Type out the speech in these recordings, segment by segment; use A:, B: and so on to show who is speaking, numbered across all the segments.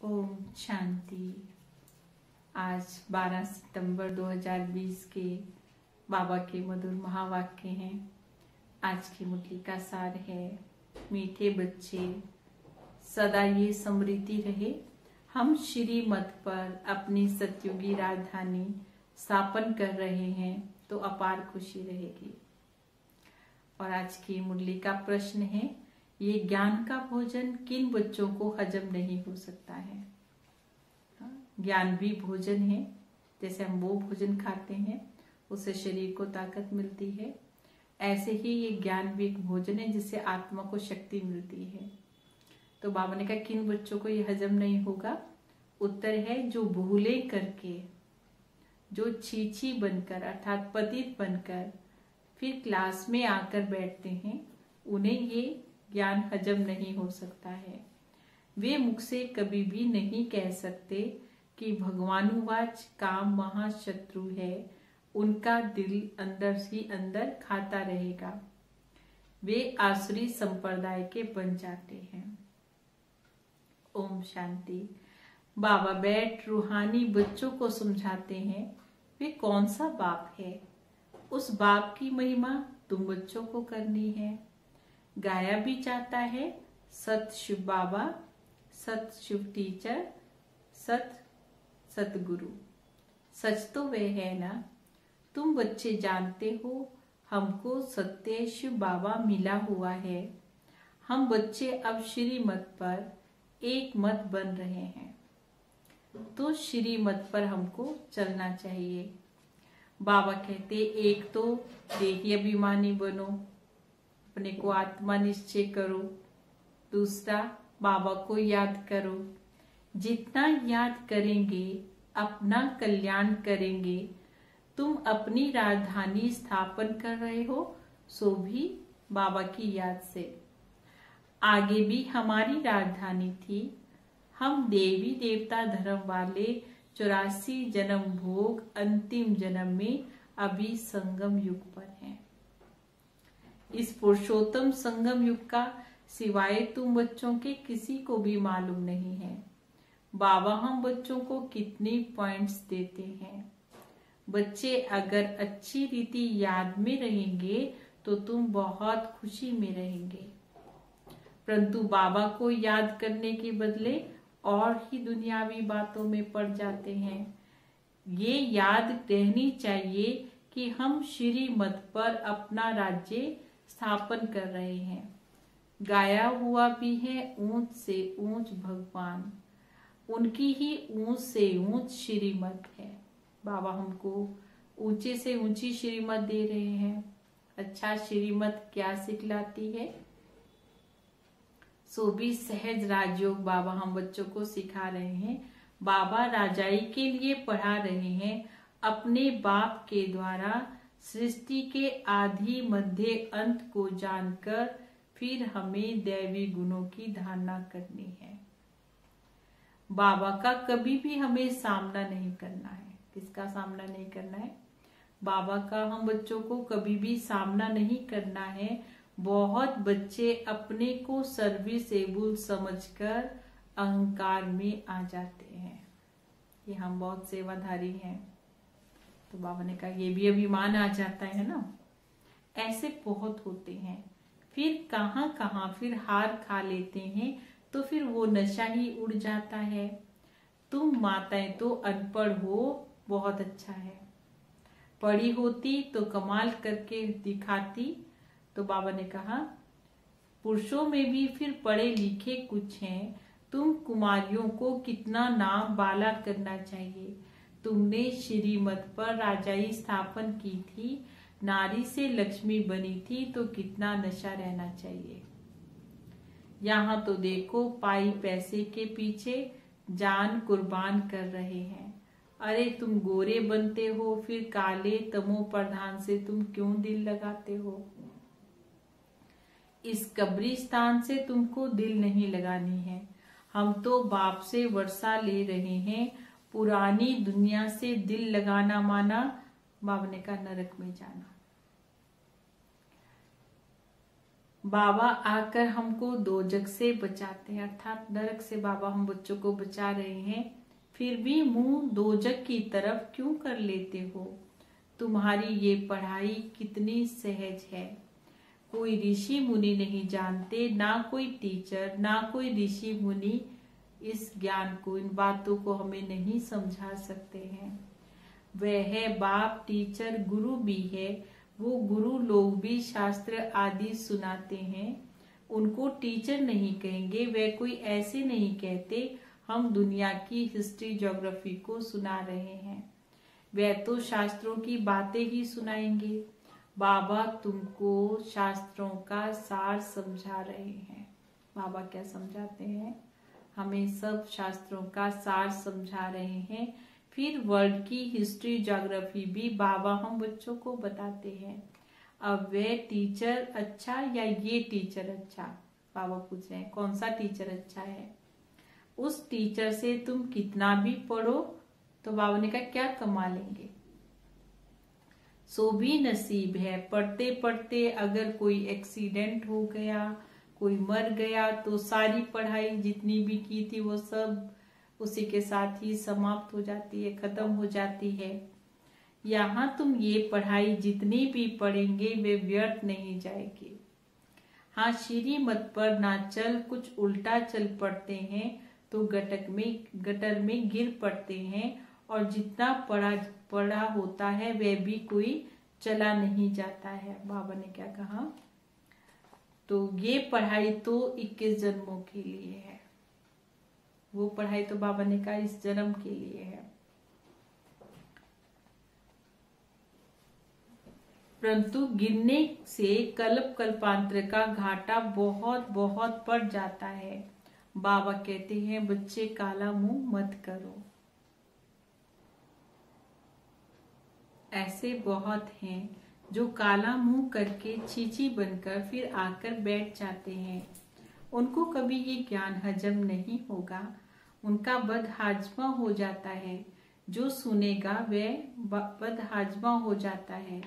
A: ओम शांति। आज 12 सितंबर 2020 के बाबा के मधुर महावाक्य हैं। आज की मुरली का सार है, मीठे बच्चे सदा ये स्मृति रहे, हम श्रीमत पर अपनी सतयुगी राजधानी स्थापन कर रहे हैं तो अपार खुशी रहेगी। और आज की मुरली का प्रश्न है, ये ज्ञान का भोजन किन बच्चों को हजम नहीं हो सकता है। ज्ञान भी भोजन है, जैसे हम वो भोजन खाते हैं उससे शरीर को ताकत मिलती है, ऐसे ही ये ज्ञान भी एक भोजन है जिससे आत्मा को शक्ति मिलती है। तो बाबा ने कहा किन बच्चों को ये हजम नहीं होगा। उत्तर है जो भूले करके, जो छीछी बनकर अर्थात पतित बनकर फिर क्लास में आकर बैठते हैं, उन्हें ये ज्ञान हजम नहीं हो सकता है। वे मुख से कभी भी नहीं कह सकते कि भगवानुवाच काम महाशत्रु है, उनका दिल अंदर ही अंदर खाता रहेगा। वे आसुरी संप्रदाय के बन जाते हैं। ओम शांति। बाबा बैठ रूहानी बच्चों को समझाते हैं, वे कौन सा बाप है, उस बाप की महिमा तुम बच्चों को करनी है। गाया भी जाता है, सत शिव बाबा, सत शिव टीचर, सत सतगुरु। सच तो वे है ना, तुम बच्चे जानते हो हमको सत्य शिव बाबा मिला हुआ है। हम बच्चे अब श्रीमत पर एक मत बन रहे हैं, तो श्रीमत पर हमको चलना चाहिए। बाबा कहते एक तो देही अभिमानी बनो, अपने को आत्मा निश्चय करो। दूसरा बाबा को याद करो, जितना याद करेंगे अपना कल्याण करेंगे। तुम अपनी राजधानी स्थापन कर रहे हो, सो भी बाबा की याद से। आगे भी हमारी राजधानी थी, हम देवी देवता धर्म वाले 84 जन्म भोग अंतिम जन्म में अभी संगम युग पर हैं। इस पुरुषोत्तम संगम युग का सिवाय तुम बच्चों के किसी को भी मालूम नहीं है। बाबा हम बच्चों को कितने पॉइंट्स देते हैं। बच्चे अगर अच्छी रीति याद में रहेंगे तो तुम बहुत खुशी में रहेंगे, परंतु बाबा को याद करने के बदले और ही दुनियावी बातों में पड़ जाते हैं। ये याद रहनी चाहिए कि हम श्रीमत पर अपना राज्य स्थापन कर रहे हैं। गाया हुआ भी है ऊंच से ऊंच भगवान, उनकी ही ऊंच से ऊंच श्रीमत है। बाबा हमको ऊंचे से ऊंची श्रीमत दे रहे हैं। अच्छा श्रीमत क्या सिखलाती है, सो भी सहज राजयोग बाबा हम बच्चों को सिखा रहे हैं। बाबा राजाई के लिए पढ़ा रहे हैं, अपने बाप के द्वारा सृष्टि के आदि मध्य अंत को जानकर फिर हमें दैवी गुणों की धारणा करनी है। बाबा का कभी भी हमें सामना नहीं करना है। किसका सामना नहीं करना है? बाबा का हम बच्चों को कभी भी सामना नहीं करना है। बहुत बच्चे अपने को सर्विसेबल समझकर अहंकार में आ जाते हैं कि हम बहुत सेवाधारी हैं। तो बाबा ने कहा ये भी अभिमान आ जाता है ना। ऐसे बहुत होते हैं, फिर कहाँ कहाँ फिर हार खा लेते हैं, तो फिर वो नशा ही उड़ जाता है। तुम माताएं तो अनपढ़ हो, बहुत अच्छा है, पढ़ी होती तो कमाल करके दिखाती। तो बाबा ने कहा पुरुषों में भी फिर पढ़े लिखे कुछ हैं, तुम कुमारियों को कितना नाम बाला करना चाहिए। तुमने श्रीमत पर राजाई स्थापन की थी, नारी से लक्ष्मी बनी थी, तो कितना नशा रहना चाहिए। यहाँ तो देखो पाई पैसे के पीछे जान कुर्बान कर रहे हैं। अरे तुम गोरे बनते हो, फिर काले तमो प्रधान से तुम क्यों दिल लगाते हो। इस कब्रिस्तान से तुमको दिल नहीं लगानी है। हम तो बाप से वर्षा ले रहे हैं, पुरानी दुनिया से दिल लगाना माना बाबा ने कहा नरक में जाना। बाबा आकर हमको दोजख से बचाते हैं, अर्थात नरक से बाबा हम बच्चों को बचा रहे हैं, फिर भी मुंह दोजख की तरफ क्यों कर लेते हो? तुम्हारी ये पढ़ाई कितनी सहज है। कोई ऋषि मुनि नहीं जानते, ना कोई टीचर, ना कोई ऋषि मुनि इस ज्ञान को, इन बातों को हमें नहीं समझा सकते हैं। वह है बाप, टीचर, गुरु भी है। वो गुरु लोग भी शास्त्र आदि सुनाते हैं, उनको टीचर नहीं कहेंगे। वे कोई ऐसे नहीं कहते हम दुनिया की हिस्ट्री ज्योग्राफी को सुना रहे हैं, वे तो शास्त्रों की बातें ही सुनाएंगे। बाबा तुमको शास्त्रों का सार समझा रहे हैं। बाबा क्या समझाते हैं? हमें सब शास्त्रों का सार समझा रहे हैं। फिर वर्ल्ड की हिस्ट्री ज्योग्राफी भी बाबा हम बच्चों को बताते हैं। अब वे टीचर अच्छा या ये टीचर अच्छा? बाबा पूछ रहे हैं कौन सा टीचर अच्छा है। उस टीचर से तुम कितना भी पढ़ो तो बाबा ने कहा क्या कमा लेंगे, सो भी नसीब है। पढ़ते पढ़ते अगर कोई एक्सीडेंट हो गया, कोई मर गया, तो सारी पढ़ाई जितनी भी की थी वो सब उसी के साथ ही समाप्त हो जाती है, खत्म हो जाती है। यहाँ तुम ये पढ़ाई जितनी भी पढ़ेंगे वे व्यर्थ नहीं जाएगी। हाँ, श्रीमत पर ना चल, कुछ उल्टा चल पड़ते हैं तो गटर में गिर पड़ते हैं, और जितना पढ़ा होता है वह भी कोई चला नहीं जाता है। बाबा ने क्या कहा? तो ये पढ़ाई तो 21 जन्मों के लिए है, वो पढ़ाई तो बाबा ने कहा इस जन्म के लिए है। परंतु गिरने से कल्प कल्पांतर का घाटा बहुत बहुत पड़ जाता है। बाबा कहते हैं बच्चे काला मुंह मत करो। ऐसे बहुत हैं जो काला मुंह करके चीची बनकर फिर आकर बैठ जाते हैं। उनको कभी ये ज्ञान हजम नहीं होगा, उनका बदहाजमा हो जाता है। जो सुनेगा वह बदहाजमा हो जाता है।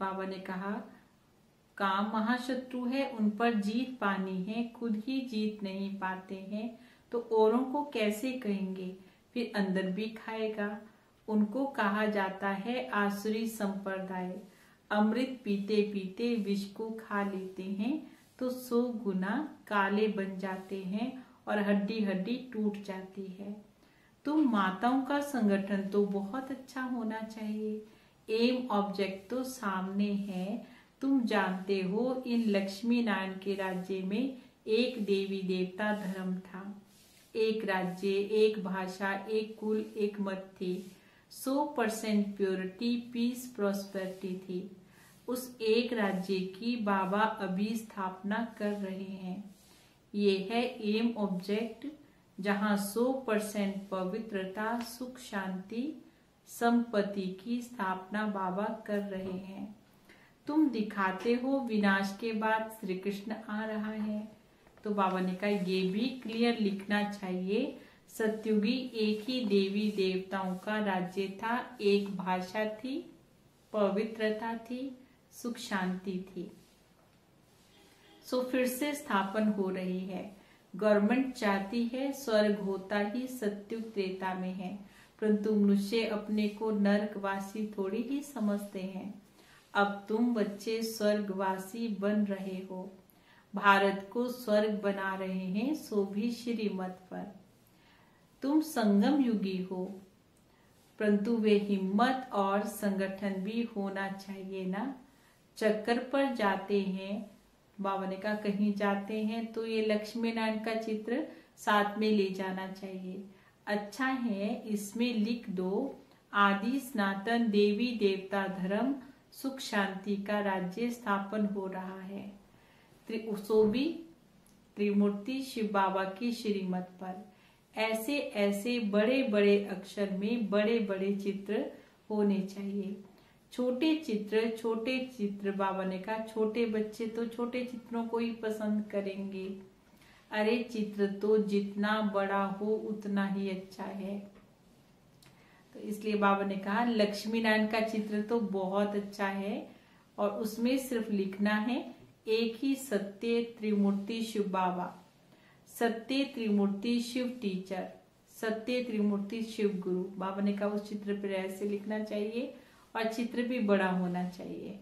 A: बाबा ने कहा काम महाशत्रु है, उन पर जीत पानी है, खुद ही जीत नहीं पाते हैं तो औरों को कैसे कहेंगे, फिर अंदर भी खाएगा। उनको कहा जाता है आसुरी संप्रदाय। अमृत पीते पीते विष को खा लेते हैं तो 100 गुना काले बन जाते हैं और हड्डी हड्डी टूट जाती है। तुम माताओं का संगठन तो बहुत अच्छा होना चाहिए, एम ऑब्जेक्ट तो सामने है। तुम जानते हो इन लक्ष्मी नारायण के राज्य में एक देवी देवता धर्म था, एक राज्य, एक भाषा, एक कुल, एक मत थी। 100% प्योरिटी, पीस, प्रॉस्पेरिटी थी। उस एक राज्य की बाबा अभी स्थापना कर रहे हैं। ये है एम ऑब्जेक्ट, जहां 100% पवित्रता, सुख, शांति, संपत्ति की स्थापना बाबा कर रहे हैं। तुम दिखाते हो विनाश के बाद श्री कृष्ण आ रहा है, तो बाबा ने कहा ये भी क्लियर लिखना चाहिए। सत्युगी एक ही देवी देवताओं का राज्य था, एक भाषा थी, पवित्रता थी, सुख शांति थी। सो फिर से स्थापन हो रही है। गवर्नमेंट चाहती है स्वर्ग होता ही सत्युग त्रेता में है, परंतु मनुष्य अपने को नरकवासी थोड़ी ही समझते हैं। अब तुम बच्चे स्वर्गवासी बन रहे हो, भारत को स्वर्ग बना रहे हैं, सो भी श्रीमत पर। तुम संगम युगी हो, परंतु वे हिम्मत और संगठन भी होना चाहिए ना। चक्कर पर जाते हैं, बाबा ने कहा कहीं जाते हैं तो ये लक्ष्मी नारायण का चित्र साथ में ले जाना चाहिए। अच्छा है इसमें लिख दो आदि सनातन देवी देवता धर्म, सुख शांति का राज्य स्थापन हो रहा है। सो भी त्रिमूर्ति शिव बाबा की श्रीमत पर। ऐसे ऐसे बड़े बड़े अक्षर में बड़े बड़े चित्र होने चाहिए। छोटे चित्र बाबा ने कहा छोटे बच्चे तो छोटे चित्रों को ही पसंद करेंगे। अरे चित्र तो जितना बड़ा हो उतना ही अच्छा है। तो इसलिए बाबा ने कहा लक्ष्मी नारायण का चित्र तो बहुत अच्छा है और उसमें सिर्फ लिखना है एक ही सत्य त्रिमूर्ति शिव बाबा, सत्य त्रिमूर्ति शिव टीचर, सत्य त्रिमूर्ति शिव गुरु। बाबा ने कहा उस चित्र पर ऐसे लिखना चाहिए और चित्र भी बड़ा होना चाहिए।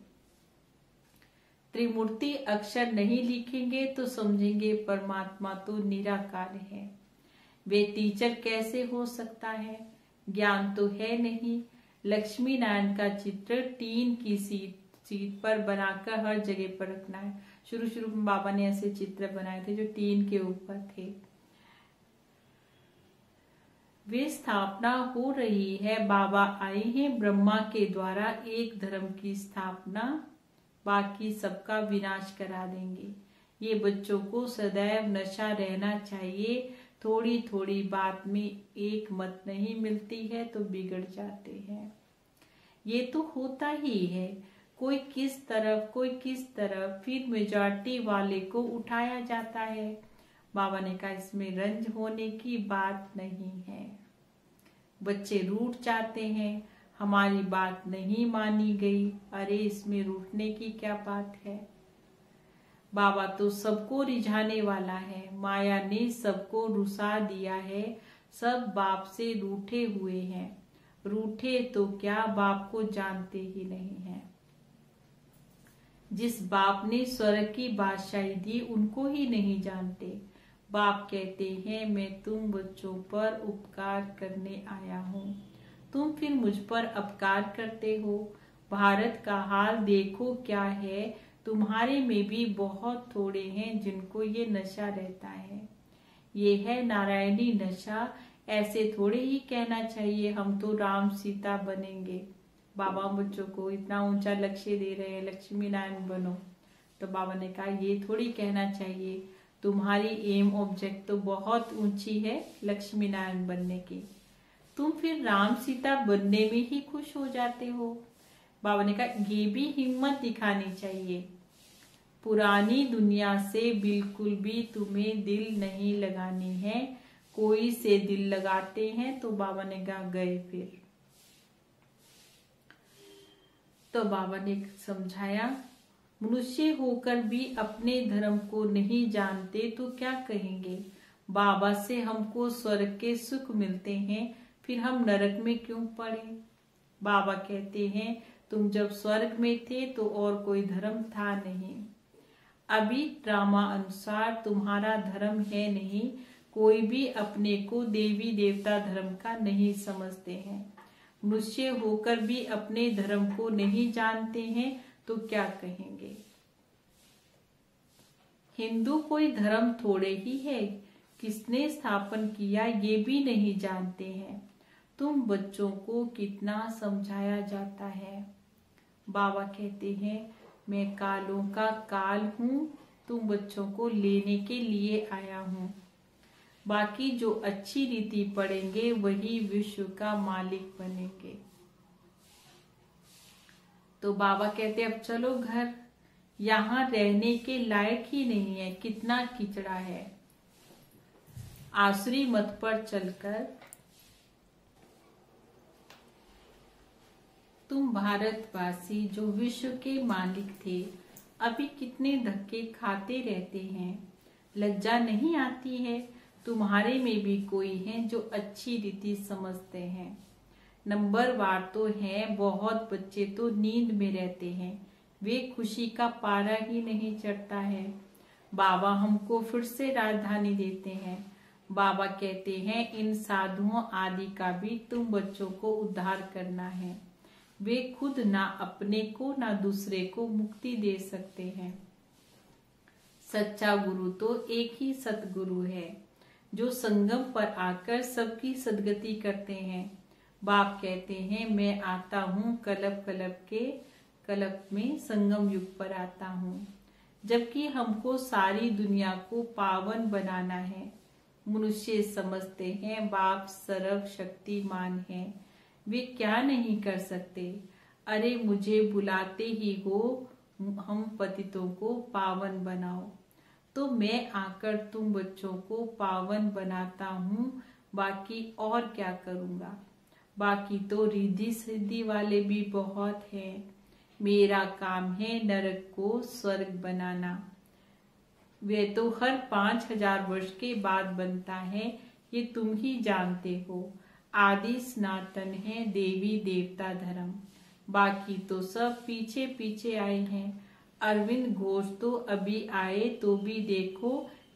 A: त्रिमूर्ति अक्षर नहीं लिखेंगे तो समझेंगे परमात्मा तो निराकार है। वे टीचर कैसे हो सकता है, ज्ञान तो है नहीं। लक्ष्मी नारायण का चित्र टीन की सीट पर बनाकर हर जगह पर रखना है। शुरू में बाबा ने ऐसे चित्र बनाए थे जो टीन के ऊपर थे। वे स्थापना हो रही है, बाबा आए हैं ब्रह्मा के द्वारा एक धर्म की स्थापना, बाकी सबका विनाश करा देंगे। ये बच्चों को सदैव नशा रहना चाहिए। थोड़ी थोड़ी बात में एक मत नहीं मिलती है तो बिगड़ जाते हैं। ये तो होता ही है, कोई किस तरफ, फिर मेजॉरिटी वाले को उठाया जाता है। बाबा ने कहा इसमें रंज होने की बात नहीं है। बच्चे रूठ जाते हैं, हमारी बात नहीं मानी गई। अरे इसमें रूठने की क्या बात है। बाबा तो सबको रिझाने वाला है। माया ने सबको रुसा दिया है। सब बाप से रूठे हुए हैं। रूठे तो क्या, बाप को जानते ही नहीं है। जिस बाप ने स्वर्ग की बादशाही दी उनको ही नहीं जानते। बाप कहते हैं मैं तुम बच्चों पर उपकार करने आया हूँ, तुम फिर मुझ पर अपकार करते हो। भारत का हाल देखो क्या है, तुम्हारे में भी बहुत थोड़े हैं जिनको ये नशा रहता है। ये है नारायणी नशा। ऐसे थोड़े ही कहना चाहिए हम तो राम सीता बनेंगे। बाबा बच्चों को इतना ऊंचा लक्ष्य दे रहे हैं, लक्ष्मी नारायण बनो। तो बाबा ने कहा ये थोड़ी कहना चाहिए, तुम्हारी एम ऑब्जेक्ट तो बहुत ऊंची है लक्ष्मी नारायण बनने की, तुम फिर राम सीता बनने में ही खुश हो जाते हो। बाबा ने कहा ये भी हिम्मत दिखानी चाहिए। पुरानी दुनिया से बिल्कुल भी तुम्हें दिल नहीं लगानी है। कोई से दिल लगाते हैं तो बाबा ने कहा गए फिर। तो बाबा ने समझाया मनुष्य होकर भी अपने धर्म को नहीं जानते तो क्या कहेंगे। बाबा से हमको स्वर्ग के सुख मिलते हैं, फिर हम नरक में क्यों पड़े। बाबा कहते हैं तुम जब स्वर्ग में थे तो और कोई धर्म था नहीं। अभी ड्रामा अनुसार तुम्हारा धर्म है नहीं। कोई भी अपने को देवी देवता धर्म का नहीं समझते हैं। मनुष्य होकर भी अपने धर्म को नहीं जानते हैं तो क्या कहेंगे। हिंदू कोई धर्म थोड़े ही है, किसने स्थापन किया ये भी नहीं जानते हैं। तुम बच्चों को कितना समझाया जाता है। बाबा कहते हैं मैं कालों का काल हूँ, तुम बच्चों को लेने के लिए आया हूँ। बाकी जो अच्छी रीति पढ़ेंगे वही विश्व का मालिक बनेंगे। तो बाबा कहते अब चलो घर, यहाँ रहने के लायक ही नहीं है, कितना कीचड़ा है। आसुरी मत पर चलकर तुम भारतवासी जो विश्व के मालिक थे अभी कितने धक्के खाते रहते हैं। लज्जा नहीं आती है। तुम्हारे में भी कोई है जो अच्छी रीति समझते हैं। नंबरवार तो है, बहुत बच्चे तो नींद में रहते हैं, वे खुशी का पारा ही नहीं चढ़ता है। बाबा हमको फिर से राजधानी देते हैं। बाबा कहते हैं इन साधुओं आदि का भी तुम बच्चों को उद्धार करना है। वे खुद ना अपने को ना दूसरे को मुक्ति दे सकते हैं। सच्चा गुरु तो एक ही सतगुरु है जो संगम पर आकर सबकी सदगति करते हैं। बाप कहते हैं मैं आता हूँ कलप में संगम युग पर आता हूँ, जबकि हमको सारी दुनिया को पावन बनाना है। मनुष्य समझते हैं बाप सर्व शक्तिमान है, वे क्या नहीं कर सकते। अरे मुझे बुलाते ही हो हम पतितों को पावन बनाओ, तो मैं आकर तुम बच्चों को पावन बनाता हूँ। बाकी और क्या करूँगा। बाकी तो रिद्धि सिद्धि वाले भी बहुत हैं। मेरा काम है नरक को स्वर्ग बनाना। वह तो हर 5000 वर्ष के बाद बनता है, ये तुम ही जानते हो। आदि सनातन है देवी देवता धर्म, बाकी तो सब पीछे पीछे आए हैं। अरविंद घोष तो अभी आए तो भी देखो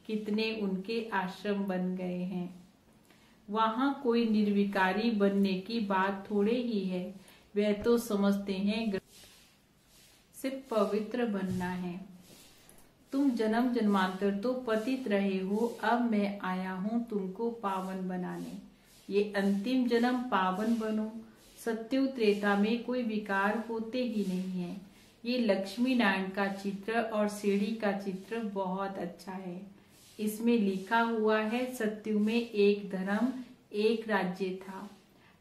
A: कितने उनके आश्रम बन गए हैं। वहां कोई निर्विकारी बनने की बात थोड़े ही है, वे तो समझते हैं सिर्फ पवित्र बनना है। तुम जन्म जन्मांतर तो पतित रहे हो, अब मैं आया हूँ तुमको पावन बनाने। ये अंतिम जन्म पावन बनो। सत्यु त्रेता में कोई विकार होते ही नहीं है। ये लक्ष्मी नारायण का चित्र और सीढ़ी का चित्र बहुत अच्छा है। इसमें लिखा हुआ है सत्यु में एक धर्म एक राज्य था।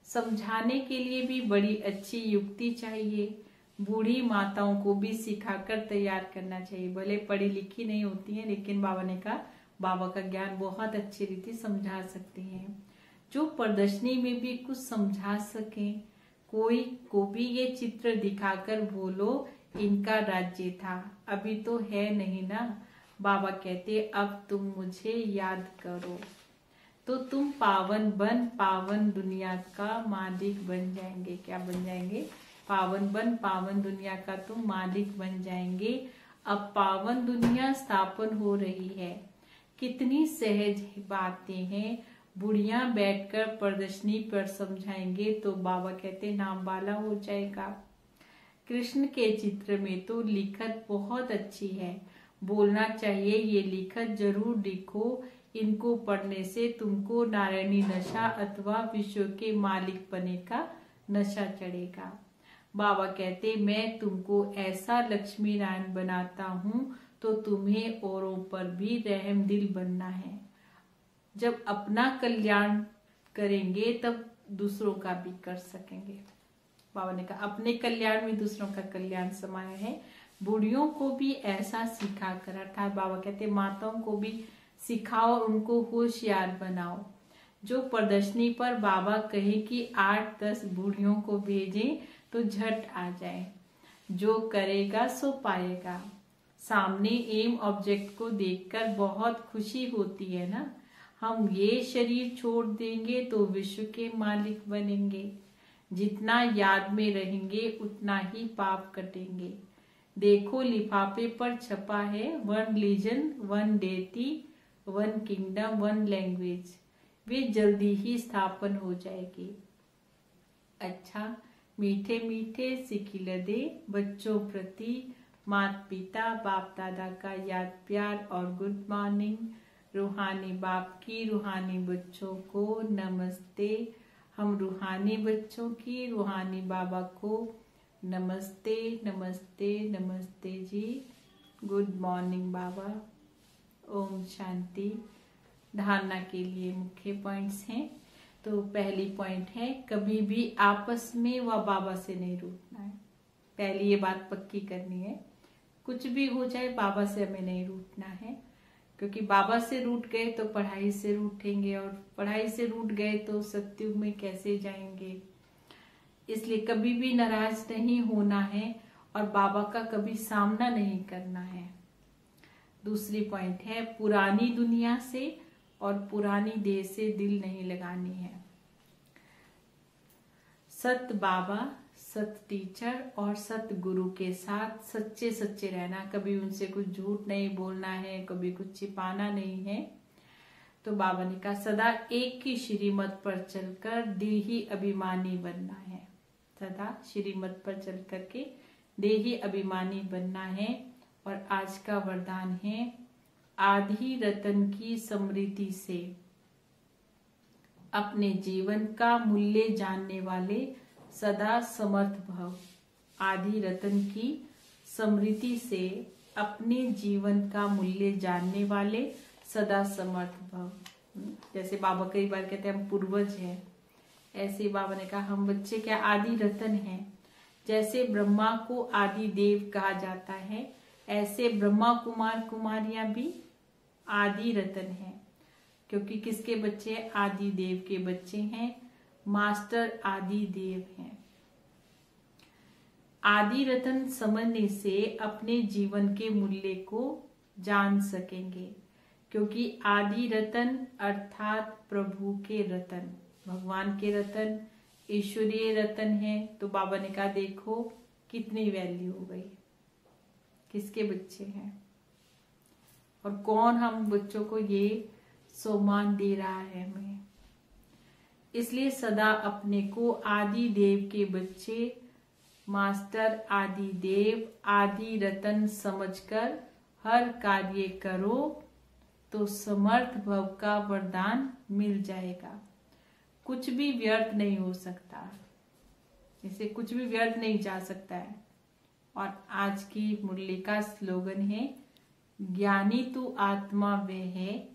A: समझाने के लिए भी बड़ी अच्छी युक्ति चाहिए। बूढ़ी माताओं को भी सिखाकर तैयार करना चाहिए। भले पढ़ी लिखी नहीं होती है, लेकिन बाबा ने कहा बाबा का ज्ञान बहुत अच्छी रीति समझा सकते हैं, जो प्रदर्शनी में भी कुछ समझा सके। कोई को भी ये चित्र दिखाकर बोलो इनका राज्य था, अभी तो है नहीं ना। बाबा कहते अब तुम मुझे याद करो तो तुम पावन बन पावन दुनिया का मालिक बन जाएंगे। क्या बन जाएंगे? पावन बन पावन दुनिया का तुम मालिक बन जाएंगे। अब पावन दुनिया स्थापन हो रही है। कितनी सहज बातें हैं। बुढ़िया बैठकर प्रदर्शनी पर समझाएंगे तो बाबा कहते नाम वाला हो जाएगा। कृष्ण के चित्र में तो लिखत बहुत अच्छी है, बोलना चाहिए ये लिखत जरूर लिखो। इनको पढ़ने से तुमको नारायणी नशा अथवा विश्व के मालिक बने का नशा चढ़ेगा। बाबा कहते मैं तुमको ऐसा लक्ष्मी नारायण बनाता हूँ तो तुम्हें औरों पर भी रहम दिल बनना है। जब अपना कल्याण करेंगे तब दूसरों का भी कर सकेंगे। बाबा ने कहा अपने कल्याण में दूसरों का कल्याण समाया है। बूढ़ियों को भी ऐसा सिखा कर, अर्थात बाबा कहते माताओं को भी सिखाओ और उनको होशियार बनाओ। जो प्रदर्शनी पर बाबा कहे कि 8-10 बूढ़ियों को भेजें तो झट आ जाए। जो करेगा सो पाएगा। सामने एम ऑब्जेक्ट को देखकर बहुत खुशी होती है ना। हम ये शरीर छोड़ देंगे तो विश्व के मालिक बनेंगे। जितना याद में रहेंगे उतना ही पाप कटेंगे। देखो लिफाफे पर छपा है 1 रिलीजन 1 डेटी 1 किंगडम 1 लैंग्वेज। वे जल्दी ही स्थापन हो जाएगी। अच्छा, मीठे मीठे सिखिलदे बच्चों प्रति माता पिता बाप दादा का याद प्यार और गुड मॉर्निंग। रूहानी बाप की रूहानी बच्चों को नमस्ते। हम रूहानी बच्चों की रूहानी बाबा को नमस्ते नमस्ते नमस्ते जी। गुड मॉर्निंग बाबा। ओम शांति। धारणा के लिए मुख्य पॉइंट्स हैं। तो पहली पॉइंट है कभी भी आपस में व बाबा से नहीं रूठना है। पहली ये बात पक्की करनी है, कुछ भी हो जाए बाबा से हमें नहीं रूठना है। क्योंकि बाबा से रूठ गए तो पढ़ाई से रूठेंगे, और पढ़ाई से रूठ गए तो सत्युग में कैसे जाएंगे। इसलिए कभी भी नाराज नहीं होना है और बाबा का कभी सामना नहीं करना है। दूसरी पॉइंट है पुरानी दुनिया से और पुरानी देह से दिल नहीं लगानी है। सत बाबा, सत टीचर और सत गुरु के साथ सच्चे सच्चे रहना। कभी उनसे कुछ झूठ नहीं बोलना है, कभी कुछ छिपाना नहीं है। तो बाबा ने कहा सदा एक ही श्रीमत पर चलकर देही अभिमानी बनना है। सदा श्रीमत पर चल करके देही अभिमानी बनना है। और आज का वरदान है आदि रतन की स्मृति से अपने जीवन का मूल्य जानने वाले सदा समर्थ भव। आदि रतन की स्मृति से अपने जीवन का मूल्य जानने वाले सदा समर्थ भव। जैसे बाबा कई बार कहते हैं हम पूर्वज हैं, ऐसे बाबा ने कहा हम बच्चे क्या आदि रतन हैं। जैसे ब्रह्मा को आदि देव कहा जाता है, ऐसे ब्रह्मा कुमार कुमारियां भी आदि रतन हैं। क्योंकि किसके बच्चे हैं? आदि देव के बच्चे हैं। मास्टर आदि देव हैं। आदि रतन समझने से अपने जीवन के मूल्य को जान सकेंगे, क्योंकि आदि रतन अर्थात प्रभु के रतन, भगवान के रतन, ईश्वरीय रतन है। तो बाबा ने कहा देखो कितनी वैल्यू हो गई, किसके बच्चे हैं और कौन हम बच्चों को ये सम्मान दे रहा है हमें। इसलिए सदा अपने को आदि देव के बच्चे, मास्टर आदि देव, आदि रतन समझकर हर कार्य करो तो समर्थ भव का वरदान मिल जाएगा। कुछ भी व्यर्थ नहीं हो सकता, इसे कुछ भी व्यर्थ नहीं जा सकता है। और आज की मुरली का स्लोगन है, ज्ञानी तू आत्मा वह है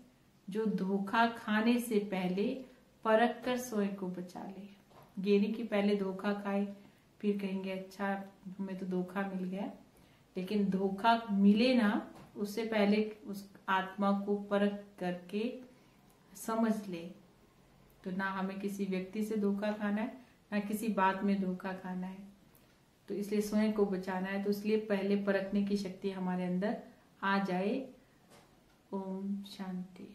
A: जो धोखा खाने से पहले परख कर स्वयं को बचा ले। ज्ञानी की पहले धोखा खाए, फिर कहेंगे अच्छा हमें तो धोखा मिल गया, लेकिन धोखा मिले ना उससे पहले उस आत्मा को परख करके समझ ले। तो ना हमें किसी व्यक्ति से धोखा खाना है, ना किसी बात में धोखा खाना है। तो इसलिए स्वयं को बचाना है, तो इसलिए पहले परखने की शक्ति हमारे अंदर आ जाए। ओम शांति।